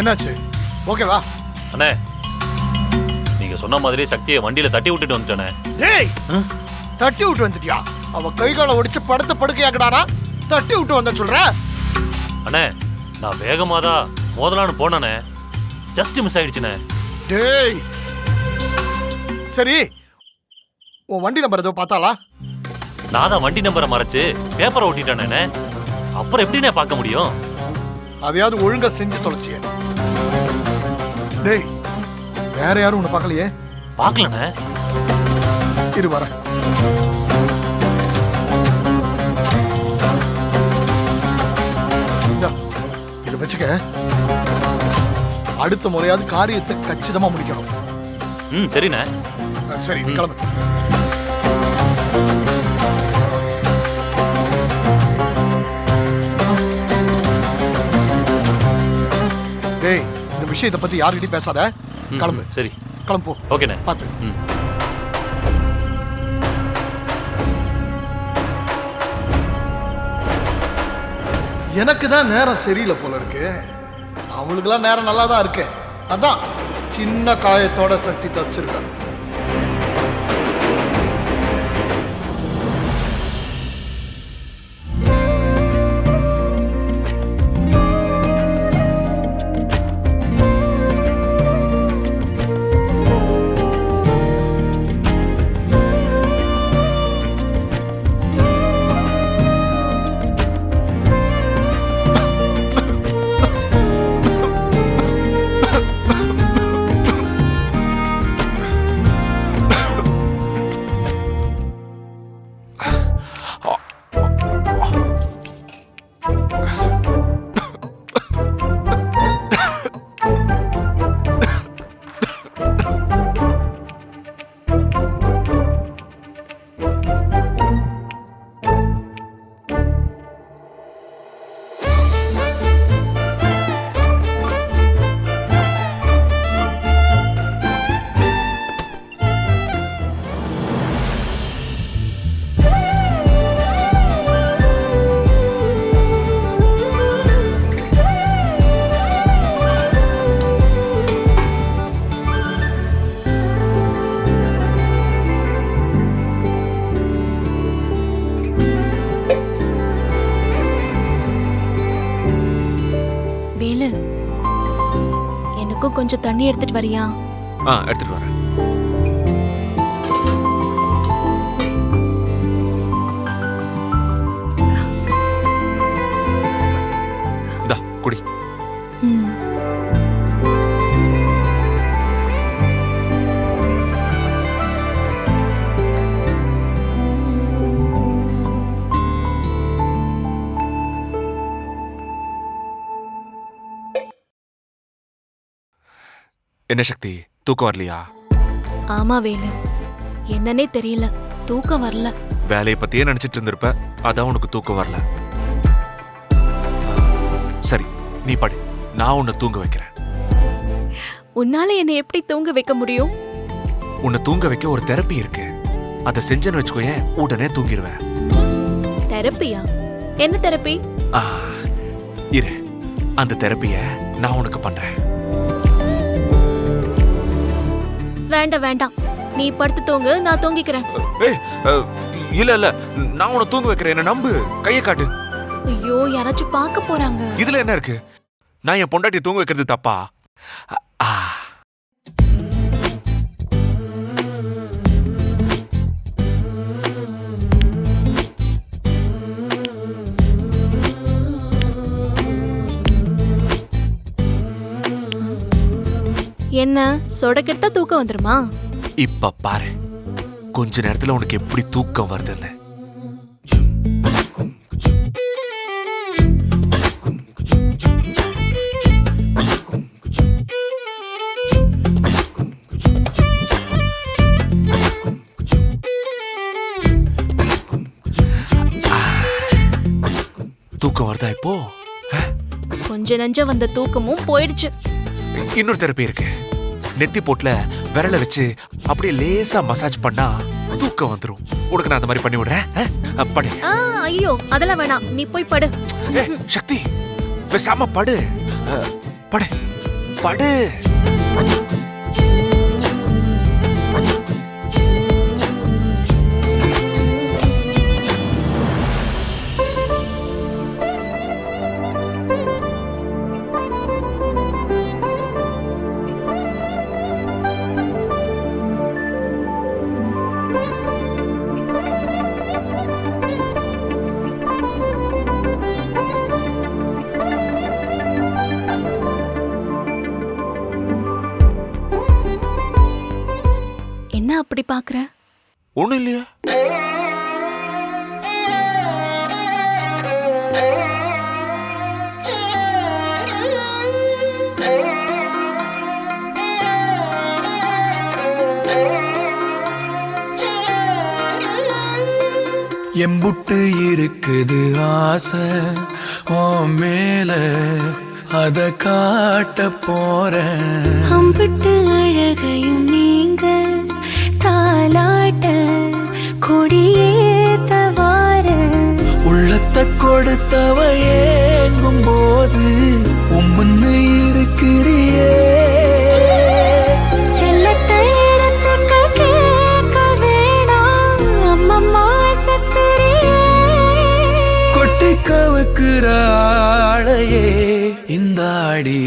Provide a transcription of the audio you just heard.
என்னாச்சு? ஓகேவா? அண்ணே, நீங்க சொன்ன மாதிரி சக்தியை வண்டியில தட்டி விட்டுட்டு வந்துட்டேனே. ஏய், தட்டி விட்டு வந்துட்டியா? அவ கை காலை ஒடிச்சு படுத்த படுக்கையாக்கடானா தட்டி விட்டு வந்த சொல்ற? அண்ணே, நான் வேகமா தான் மோதலான்னு போனேனே, ஜஸ்ட் மிஸ் ஆயிடுச்சுண்ணே. டேய், சரி உன் வண்டி நம்பர் ஏதோ பார்த்தாளா? நான் தான் வண்டி நம்பரை மறைச்சு பேப்பரை ஒட்டிட்டேனே, அப்புறம் எப்படிண்ணே பார்க்க முடியும்? அதையாவது ஒழுங்கா செஞ்சு தொலைச்சிய. டேய், வேற யாரும் உன்னை பார்க்கலையே? பார்க்கலண்ணே. இரு வர. இதை வச்சுக்க. அடுத்த முறையாவது காரியத்தை கச்சிதமா முடிக்கணும். சரிண்ணே. சரி, கிளம்பு. டேய், இந்த விஷயத்தை பத்தி யாருக்கிட்டையும் பேசாத. கிளம்பு. சரி, கிளம்பு. ஓகேண்ணே. பார்த்து. எனக்கு தான் நேரம் சரியில்லை போல இருக்கு. அவளுக்கெல்லாம் நேரம் நல்லா தான் இருக்கு. அதான் சின்ன காயத்தோட சக்தி தப்பிச்சிருக்க. எனக்கும் கொஞ்சம் தண்ணி எடுத்துட்டு வரியா? எடுத்துட்டு வரேன். இந்தா குடி. என்ன சக்தி, தூக்கம் வரலையா? ஆமா வேலு, என்னன்னே தெரியல, தூக்கம் வரல. வேலையை பத்தியே நினைச்சிட்டு இருந்திருப்ப, அதான் உனக்கு தூக்கம் வரல. சரி, நீ படு, நான் உன்னை தூங்க வைக்கிறேன். உன்னால என்னை எப்படி தூங்க வைக்க முடியும்? உன்னை தூங்க வைக்க ஒரு தெரப்பி இருக்கு, அதை செஞ்சேன்னு வச்சுக்கோயேன், உடனே தூங்கிடுவேன். தெரப்பியா? என்ன தெரப்பி? இரு, அந்த தெரப்பிய நான் உனக்கு பண்றேன். வேண்டாம் வேண்டாம், நீ படுத்து தூங்கு, நான் தூங்கிக்கிறேன். இல்ல இல்ல, நான் உன்னை தூங்க வைக்கிறேன், என்ன நம்பு, கையை காட்டு. ஐயோ, யாராச்சும் பார்க்க போறாங்க. இதுல என்ன இருக்கு? நான் என் பொண்டாட்டி தூங்க வைக்கிறது தப்பா? என்ன சொடக்கெடுத்தா தூக்கம் வந்துருமா? இப்ப பாரு, கொஞ்ச நேரத்துல உனக்கு எப்படி தூக்கம் வருதுன்னு. தூக்கம் வருதா இப்போ? கொஞ்ச நஞ்ச வந்த தூக்கமும் போயிடுச்சு. இன்னொரு தெரப்பி இருக்கு, நெத்தி போட்டுல விரல வச்சு அப்படியே லேசா மசாஜ் பண்ணா தூக்கம் வந்துரும். உனக்கு நான் அந்த மாதிரி பண்ணி விடுறேன், படு. ஐயோ, அதெல்லாம் வேணாம், நீ போய் படு. சக்தி, பேசாம படு. படு. படு. என்ன அப்படி பாக்குற? ஒண்ணும் இல்லையா? எம்புட்டு இருக்குது ஆசை உன் மேல, அத காட்ட போறேன். அம்பிட்டு அழகையும் நீங்க தாலாட்ட கொடியேத்த வார. உள்ளத்தை கொடுத்தவ ஏங்கும் போது உம்முன்னு இருக்கிறியே. செல்லத்தை இடத்துக்கு கேட்க வேணாம், அம்மம்மா சத்துரியே. கொட்டி கவுக்குற ஆளையே இந்த ஆடி